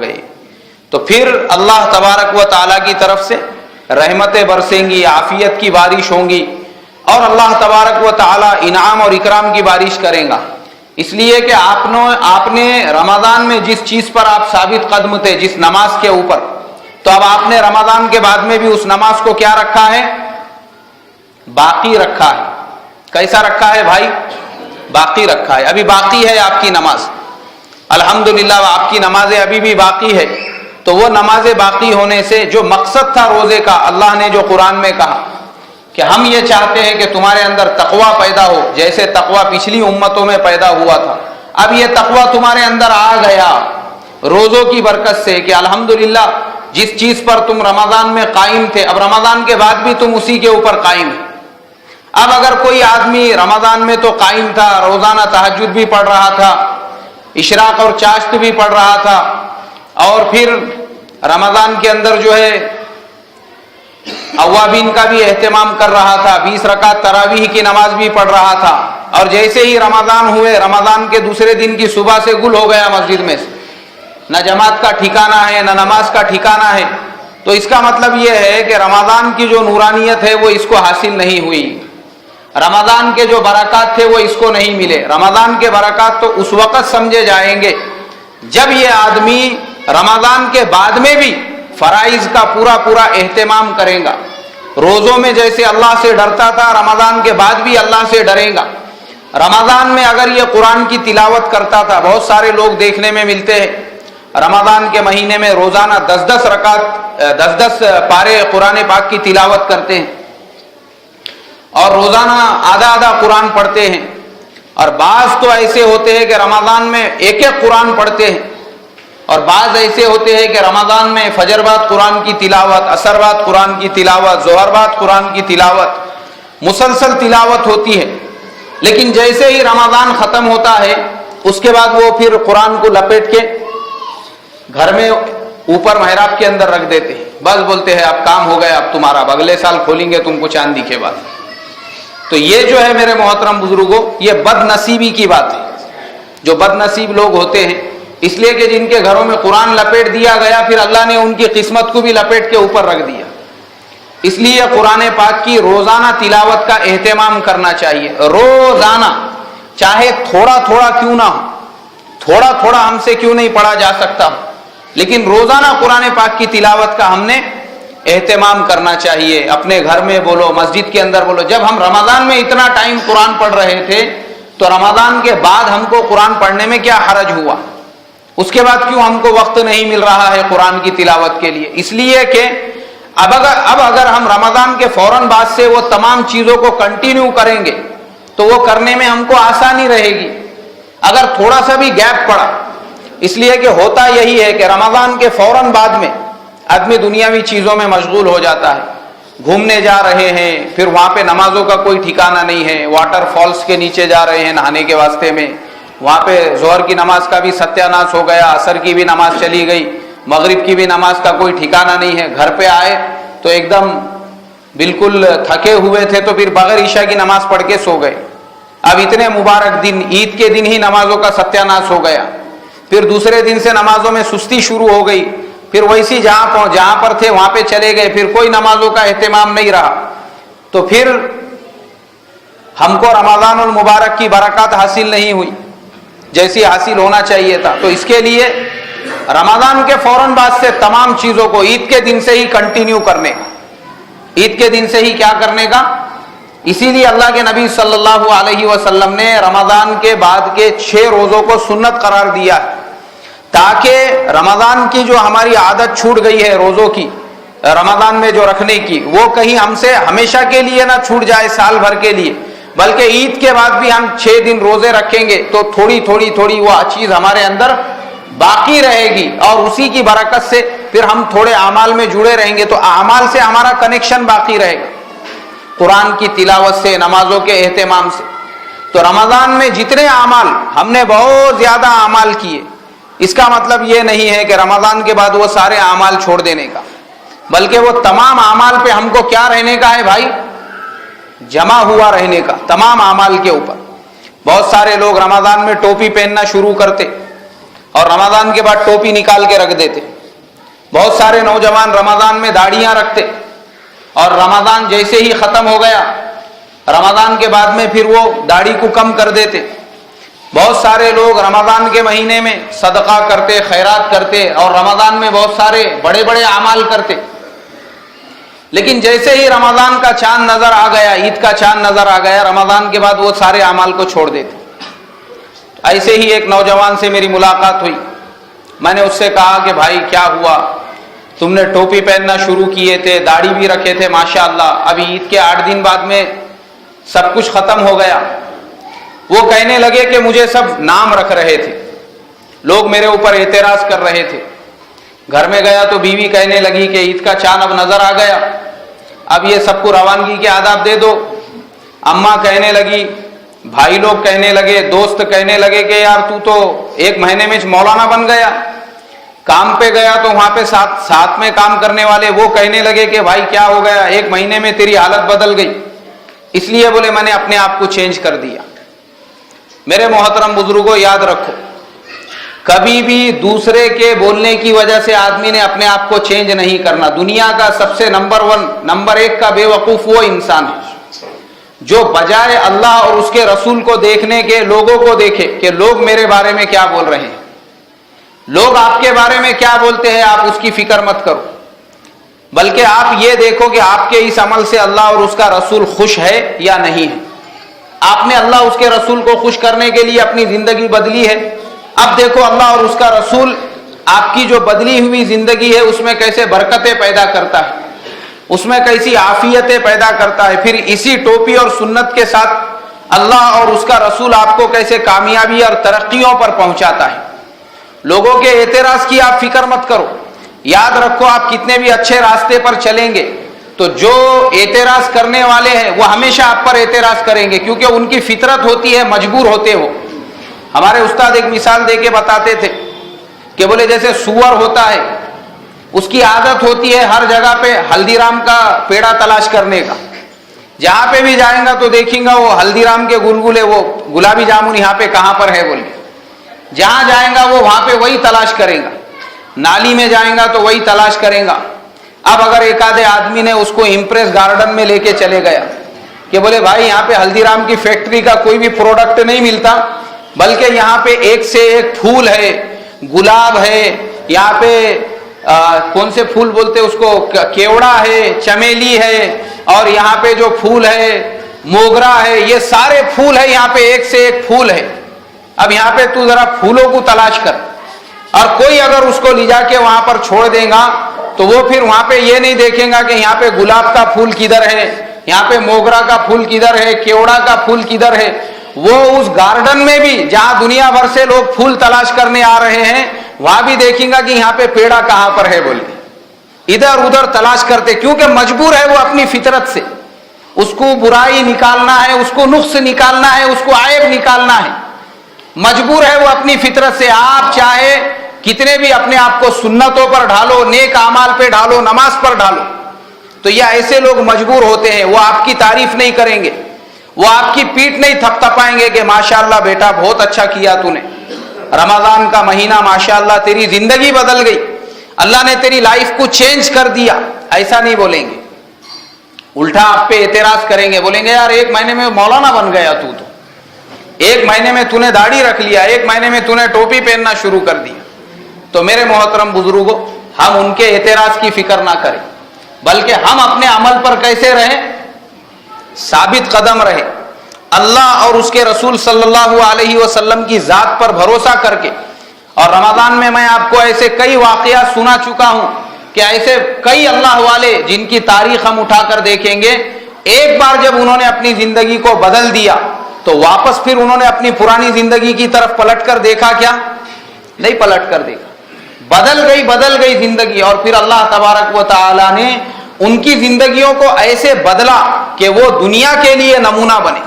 ہو گئے تو پھر اللہ تبارک و تعالیٰ کی طرف سے رحمتیں برسیں گی، عافیت کی بارش ہوں گی، اور اللہ تبارک و تعالیٰ انعام اور اکرام کی بارش کرے گا. اس لیے کہ آپ نے رمضان میں جس چیز پر آپ ثابت قدم تھے، جس نماز کے اوپر، تو اب آپ نے رمضان کے بعد میں بھی اس نماز کو کیا رکھا ہے؟ باقی رکھا ہے. کیسا رکھا ہے بھائی؟ باقی رکھا ہے. ابھی باقی ہے آپ کی نماز، الحمدللہ آپ کی نمازیں ابھی بھی باقی ہے. تو وہ نماز باقی ہونے سے جو مقصد تھا روزے کا، اللہ نے جو قرآن میں کہا کہ ہم یہ چاہتے ہیں کہ تمہارے اندر تقویٰ پیدا ہو، جیسے تقویٰ پچھلی امتوں میں پیدا ہوا تھا، اب یہ تقویٰ تمہارے اندر آ گیا روزوں کی برکت سے کہ الحمدللہ جس چیز پر تم رمضان میں قائم تھے، اب رمضان کے بعد بھی تم اسی کے اوپر قائم ہے. اب اگر کوئی آدمی رمضان میں تو قائم تھا، روزانہ تہجد بھی پڑھ رہا تھا، اشراق اور چاشت بھی پڑھ رہا تھا، اور پھر رمضان کے اندر جو ہے اوابین کا بھی اہتمام کر رہا تھا، 20 رکعت تراویح کی نماز بھی پڑھ رہا تھا، اور جیسے ہی رمضان ہوئے، رمضان کے دوسرے دن کی صبح سے گل ہو گیا مسجد میں سے، نہ جماعت کا ٹھکانہ ہے نہ نماز کا ٹھکانہ ہے، تو اس کا مطلب یہ ہے کہ رمضان کی جو نورانیت ہے وہ اس کو حاصل نہیں ہوئی، رمضان کے جو برکات تھے وہ اس کو نہیں ملے. رمضان کے برکات تو اس وقت سمجھے جائیں گے جب یہ آدمی رمضان کے بعد میں بھی فرائض کا پورا اہتمام کرے گا. روزوں میں جیسے اللہ سے ڈرتا تھا، رمضان کے بعد بھی اللہ سے ڈرے گا. رمضان میں اگر یہ قرآن کی تلاوت کرتا تھا، بہت سارے لوگ دیکھنے میں ملتے ہیں رمضان کے مہینے میں روزانہ 10 رکعت 10 پارے قرآن پاک کی تلاوت کرتے ہیں، اور روزانہ آدھا قرآن پڑھتے ہیں. اور بعض تو ایسے ہوتے ہیں کہ رمضان میں ایک قرآن پڑھتے ہیں، اور بعض ایسے ہوتے ہیں کہ رمضان میں فجر بعد قرآن کی تلاوت، عصر بعد قرآن کی تلاوت، ظہر بعد قرآن کی تلاوت، مسلسل تلاوت ہوتی ہے. لیکن جیسے ہی رمضان ختم ہوتا ہے اس کے بعد وہ پھر قرآن کو لپیٹ کے گھر میں اوپر محراب کے اندر رکھ دیتے ہیں. بس بولتے ہیں اب کام ہو گیا، اب تمہارا اگلے سال کھولیں گے تم کو چاندی کے بعد. تو یہ جو ہے میرے محترم بزرگوں، یہ بد نصیبی کی بات ہے. جو بد نصیب لوگ ہوتے ہیں، اس لیے کہ جن کے گھروں میں قرآن لپیٹ دیا گیا، پھر اللہ نے ان کی قسمت کو بھی لپیٹ کے اوپر رکھ دیا. اس لیے قرآن پاک کی روزانہ تلاوت کا اہتمام کرنا چاہیے. روزانہ، چاہے تھوڑا کیوں نہ ہو، تھوڑا ہم سے کیوں نہیں پڑھا جا سکتا، لیکن روزانہ قرآن پاک کی تلاوت کا ہم نے اہتمام کرنا چاہیے. اپنے گھر میں بولو، مسجد کے اندر بولو. جب ہم رمضان میں اتنا ٹائم قرآن پڑھ رہے تھے تو رمضان کے بعد ہم کو قرآن پڑھنے میں کیا حرج ہوا؟ اس کے بعد کیوں ہم کو وقت نہیں مل رہا ہے قرآن کی تلاوت کے لیے؟ اس لیے کہ اب اگر ہم رمضان کے فوراً بعد سے وہ تمام چیزوں کو کنٹینیو کریں گے تو وہ کرنے میں ہم کو آسانی رہے گی. اگر تھوڑا سا بھی گیپ پڑا، اس لیے کہ ہوتا یہی ہے کہ رمضان کے فوراً بعد میں آدمی دنیاوی چیزوں میں مشغول ہو جاتا ہے. گھومنے جا رہے ہیں، پھر وہاں پہ نمازوں کا کوئی ٹھکانہ نہیں ہے، واٹر فالز کے نیچے جا رہے ہیں نہانے کے واسطے میں، وہاں پہ ظہر کی نماز کا بھی ستیہ ناش ہو گیا، عصر کی بھی نماز چلی گئی، مغرب کی بھی نماز کا کوئی ٹھکانہ نہیں ہے. گھر پہ آئے تو ایک دم بالکل تھکے ہوئے تھے تو پھر بغیر عشاء کی نماز پڑھ کے سو گئے. اب اتنے مبارک دن، عید کے دن ہی نمازوں کا ستیہ ناش ہو گیا. پھر دوسرے دن سے نمازوں میں سستی شروع ہو گئی، پھر ویسی جہاں پر تھے وہاں پہ چلے گئے، پھر کوئی نمازوں کا اہتمام نہیں رہا. تو پھر ہم کو رمضان المبارک کی برکات حاصل نہیں ہوئی جیسی حاصل ہونا چاہیے تھا. تو اس کے لیے رمضان کے فوراً بعد سے تمام چیزوں کو عید کے دن سے ہی کنٹینیو کرنے کا، عید کے دن سے ہی کیا کرنے کا. اسی لیے اللہ کے نبی صلی اللہ علیہ وسلم نے رمضان کے بعد کے 6 روزوں کو سنت قرار دیا ہے، تاکہ رمضان کی جو ہماری عادت چھوٹ گئی ہے روزوں کی، رمضان میں جو رکھنے کی، وہ کہیں ہم سے ہمیشہ کے لیے نہ چھوٹ جائے، سال بھر کے لیے، بلکہ عید کے بعد بھی ہم 6 دن روزے رکھیں گے تو تھوڑی وہ چیز ہمارے اندر باقی رہے گی، اور اسی کی برکت سے پھر ہم تھوڑے اعمال میں جڑے رہیں گے، تو اعمال سے ہمارا کنیکشن باقی رہے گا، قرآن کی تلاوت سے، نمازوں کے اہتمام سے. تو رمضان میں جتنے اعمال ہم نے بہت زیادہ اعمال کیے، اس کا مطلب یہ نہیں ہے کہ رمضان کے بعد وہ سارے اعمال چھوڑ دینے کا، بلکہ وہ تمام اعمال پہ ہم کو کیا رہنے کا ہے بھائی؟ جمع ہوا رہنے کا تمام اعمال کے اوپر. بہت سارے لوگ رمضان میں ٹوپی پہننا شروع کرتے، اور رمضان کے بعد ٹوپی نکال کے رکھ دیتے. بہت سارے نوجوان رمضان میں داڑھیاں رکھتے اور رمضان جیسے ہی ختم ہو گیا رمضان کے بعد میں پھر وہ داڑھی کو کم کر دیتے. بہت سارے لوگ رمضان کے مہینے میں صدقہ کرتے, خیرات کرتے اور رمضان میں بہت سارے بڑے بڑے اعمال کرتے, لیکن جیسے ہی رمضان کا چاند نظر آ گیا, عید کا چاند نظر آ گیا, رمضان کے بعد وہ سارے اعمال کو چھوڑ دیتے. ایسے ہی ایک نوجوان سے میری ملاقات ہوئی. میں نے اس سے کہا کہ بھائی کیا ہوا, تم نے ٹوپی پہننا شروع کیے تھے, داڑھی بھی رکھے تھے ماشاءاللہ, ابھی عید کے 8 دن بعد میں سب کچھ ختم ہو گیا. وہ کہنے لگے کہ مجھے سب نام رکھ رہے تھے, لوگ میرے اوپر اعتراض کر رہے تھے. گھر میں گیا تو بیوی کہنے لگی کہ عید کا چاند اب نظر آ گیا, اب یہ سب کو روانگی کے آداب دے دو. اماں کہنے لگی, بھائی لوگ کہنے لگے, دوست کہنے لگے کہ یار تو تو 1 مہینے میں مولانا بن گیا. کام پہ گیا تو وہاں پہ ساتھ میں کام کرنے والے وہ کہنے لگے کہ بھائی کیا ہو گیا, 1 مہینے میں تیری حالت بدل گئی. اس لیے بولے میں نے اپنے آپ کو چینج کر دیا. میرے محترم بزرگوں, یاد رکھو کبھی بھی دوسرے کے بولنے کی وجہ سے آدمی نے اپنے آپ کو چینج نہیں کرنا. دنیا کا سب سے نمبر 1 کا بے وقوف وہ انسان ہے جو بجائے اللہ اور اس کے رسول کو دیکھنے کے لوگوں کو دیکھے کہ لوگ میرے بارے میں کیا بول رہے ہیں, لوگ آپ کے بارے میں کیا بولتے ہیں, آپ اس کی فکر مت کرو, بلکہ آپ یہ دیکھو کہ آپ کے اس عمل سے اللہ اور اس کا رسول خوش ہے یا نہیں ہے. آپ نے اللہ اس کے رسول کو خوش کرنے کے لیے اپنی زندگی بدلی ہے. اب دیکھو اللہ اور اس کا رسول آپ کی جو بدلی ہوئی زندگی ہے اس میں کیسے برکتیں پیدا کرتا ہے, اس میں کیسی عافیتیں پیدا کرتا ہے. پھر اسی ٹوپی اور سنت کے ساتھ اللہ اور اس کا رسول آپ کو کیسے کامیابی اور ترقیوں پر پہنچاتا ہے. لوگوں کے اعتراض کی آپ فکر مت کرو. یاد رکھو آپ کتنے بھی اچھے راستے پر چلیں گے تو جو اعتراض کرنے والے ہیں وہ ہمیشہ آپ پر اعتراض کریں گے, کیونکہ ان کی فطرت ہوتی ہے مجبور ہوتے ہو. ہمارے استاد ایک مثال دے کے بتاتے تھے کہ بولے جیسے سور ہوتا ہے, اس کی عادت ہوتی ہے ہر جگہ پہ ہلدی رام کا پیڑا تلاش کرنے کا. جہاں پہ بھی جائیں گا تو دیکھیں گا وہ ہلدی رام کے گلگلے, وہ گلابی جامن یہاں پہ کہاں پر ہے بول کے, جہاں جائیں گا وہ وہاں پہ وہی تلاش کرے گا. نالی میں جائیں گا تو وہی تلاش کرے گا. اب اگر ایک آدھے آدمی نے اس کو امپریس گارڈن میں لے کے چلے گیا کہ بولے بھائی یہاں پہ ہلدی رام کی فیکٹری کا کوئی بھی پروڈکٹ نہیں ملتا, بلکہ یہاں پہ ایک سے ایک پھول ہے, گلاب ہے, یہاں پہ کون سے پھول بولتے اس کو, کیوڑا ہے, چمیلی ہے, اور یہاں پہ جو پھول ہے موگرا ہے, یہ سارے پھول ہے, یہاں پہ ایک سے ایک پھول ہے. اب یہاں پہ تو ذرا پھولوں کو تلاش کر, اور کوئی اگر اس کو لے جا کے وہاں پر چھوڑ دے گا تو وہ پھر وہاں پہ یہ نہیں دیکھیں گا کہ یہاں پہ گلاب کا پھول کدھر ہے, یہاں پہ موگرا کا پھول کدھر ہے, کیوڑا کا پھول کدھر ہے. وہ اس گارڈن میں بھی جہاں دنیا بھر سے لوگ پھول تلاش کرنے آ رہے ہیں وہاں بھی دیکھیں گا کہ یہاں پہ پیڑا کہاں پر ہے بول کے ادھر ادھر تلاش کرتے, کیونکہ مجبور ہے وہ اپنی فطرت سے. اس کو برائی نکالنا ہے, اس کو نقص نکالنا ہے, اس کو عیب نکالنا ہے, مجبور ہے وہ اپنی فطرت سے. آپ چاہے کتنے بھی اپنے آپ کو سنتوں پر ڈھالو, نیک اعمال پہ ڈھالو, نماز پر ڈھالو, تو یہ ایسے لوگ مجبور ہوتے ہیں. وہ آپ کی تعریف نہیں کریں گے, وہ آپ کی پیٹھ نہیں تھپتھپائیں گے کہ ماشاءاللہ بیٹا بہت اچھا کیا تو نے, رمضان کا مہینہ ماشاءاللہ تیری زندگی بدل گئی, اللہ نے تیری لائف کو چینج کر دیا. ایسا نہیں بولیں گے, الٹا آپ پہ اعتراض کریں گے, بولیں گے یار 1 مہینے میں مولانا بن گیا تو 1 مہینے میں تو نے داڑھی رکھ لیا, 1 مہینے میں تو نے ٹوپی پہننا شروع کر دیا. تو میرے محترم بزرگوں, ہم ان کے اعتراض کی فکر نہ کریں, بلکہ ہم اپنے عمل پر کیسے رہیں, ثابت قدم رہے, اللہ اور اس کے رسول صلی اللہ علیہ وسلم کی ذات پر بھروسہ کر کے. اور رمضان میں آپ کو ایسے کئی واقعات سنا چکا ہوں کہ ایسے کئی اللہ والے جن کی تاریخ ہم اٹھا کر دیکھیں گے, ایک بار جب انہوں نے اپنی زندگی کو بدل دیا تو واپس پھر انہوں نے اپنی پرانی زندگی کی طرف پلٹ کر دیکھا کیا؟ نہیں پلٹ کر دیکھا. بدل گئی زندگی, اور پھر اللہ تبارک و تعالی نے ان کی زندگیوں کو ایسے بدلا کہ وہ دنیا کے لیے نمونہ بنے.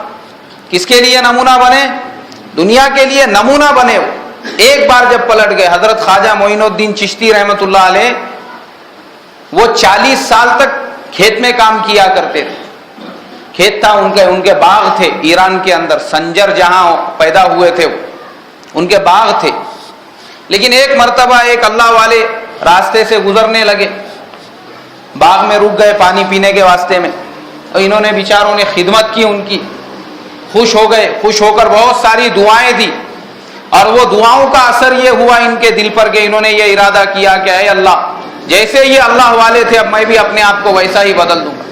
کس کے لیے نمونہ بنے؟ دنیا کے لیے نمونہ بنے. ایک بار جب پلٹ گئے, حضرت خواجہ معین الدین چشتی رحمۃ اللہ علیہ وہ 40 سال تک کھیت میں کام کیا کرتے تھے. کھیت تھا ان کے باغ تھے ایران کے اندر, سنجر جہاں پیدا ہوئے تھے ان کے باغ تھے. لیکن ایک مرتبہ ایک اللہ والے راستے سے گزرنے لگے, باغ میں رک گئے پانی پینے کے واسطے میں, اور انہوں نے بیچاروں نے خدمت کی ان کی, خوش ہو گئے, خوش ہو کر بہت ساری دعائیں دی, اور وہ دعاؤں کا اثر یہ ہوا ان کے دل پر کہ انہوں نے یہ ارادہ کیا کہ اے اللہ, جیسے یہ اللہ والے تھے اب میں بھی اپنے آپ کو ویسا ہی بدل دوں گا.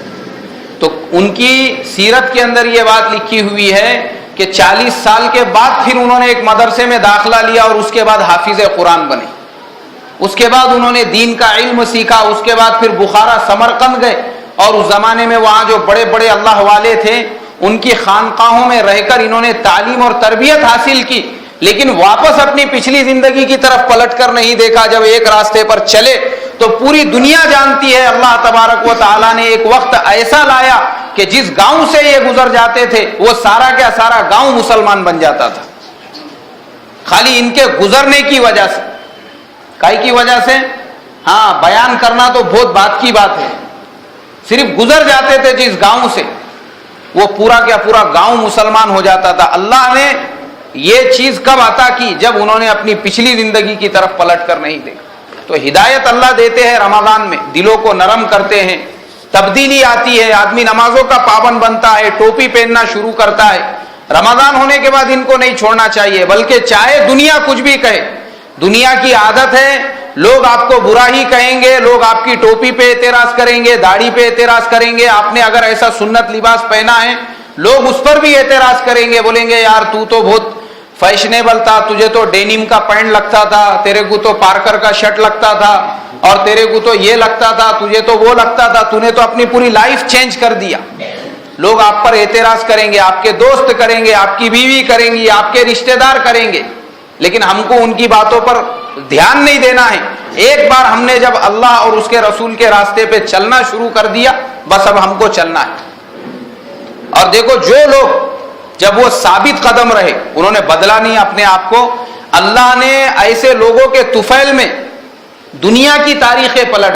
تو ان کی سیرت کے اندر یہ بات لکھی ہوئی ہے کہ 40 سال کے بعد پھر انہوں نے ایک مدرسے میں داخلہ لیا اور اس کے بعد حافظ قرآن بنے. اس کے بعد انہوں نے دین کا علم سیکھا, اس کے بعد پھر بخارا سمرقند گئے, اور اس زمانے میں وہاں جو بڑے بڑے اللہ والے تھے ان کی خانقاہوں میں رہ کر انہوں نے تعلیم اور تربیت حاصل کی, لیکن واپس اپنی پچھلی زندگی کی طرف پلٹ کر نہیں دیکھا. جب ایک راستے پر چلے تو پوری دنیا جانتی ہے اللہ تبارک و تعالیٰ نے ایک وقت ایسا لایا کہ جس گاؤں سے یہ گزر جاتے تھے وہ سارا کا سارا گاؤں مسلمان بن جاتا تھا, خالی ان کے گزرنے کی وجہ سے. کائی کی وجہ سے؟ ہاں, بیان کرنا تو بہت بات کی بات ہے, صرف گزر جاتے تھے جس گاؤں سے وہ پورا کا پورا گاؤں مسلمان ہو جاتا تھا. اللہ نے یہ چیز کب عطا کی؟ جب انہوں نے اپنی پچھلی زندگی کی طرف پلٹ کر نہیں دیکھا. تو ہدایت اللہ دیتے ہیں رمضان میں, دلوں کو نرم کرتے ہیں, تبدیلی آتی ہے, آدمی نمازوں کا پابند بنتا ہے, ٹوپی پہننا شروع کرتا ہے. رمضان ہونے کے بعد ان کو نہیں چھوڑنا چاہیے, بلکہ چاہے دنیا کچھ بھی کہے. دنیا کی عادت ہے, لوگ آپ کو برا ہی کہیں گے, لوگ آپ کی ٹوپی پہ اعتراض کریں گے, داڑھی پہ اعتراض کریں گے, آپ نے اگر ایسا سنت لباس پہنا ہے لوگ اس پر بھی اعتراض کریں گے, بولیں گے یار تو بہت فیشنیبل تھا, تجھے تو ڈینیم کا پینٹ لگتا تھا, تیرے کو تو پارکر کا شرٹ لگتا تھا, اور تیرے کو تو یہ لگتا تھا, تجھے تو وہ لگتا تھا, تو نے تو اپنی پوری لائف چینج کر دیا. لوگ آپ پر اعتراض کریں گے, آپ کے دوست کریں گے, آپ کی بیوی کریں گی, آپ کے رشتہ دار کریں گے, لیکن ہم کو ان کی باتوں پر دھیان نہیں دینا ہے. ایک بار ہم نے جب اللہ اور اس کے رسول کے راستے پہ چلنا شروع کر دیا, بس اب ہم کو چلنا ہے. اور دیکھو جو لوگ جب وہ ثابت قدم رہے, انہوں نے بدلا نہیں اپنے آپ کو, اللہ نے ایسے لوگوں کے طفیل میں دنیا کی تاریخیں پلٹ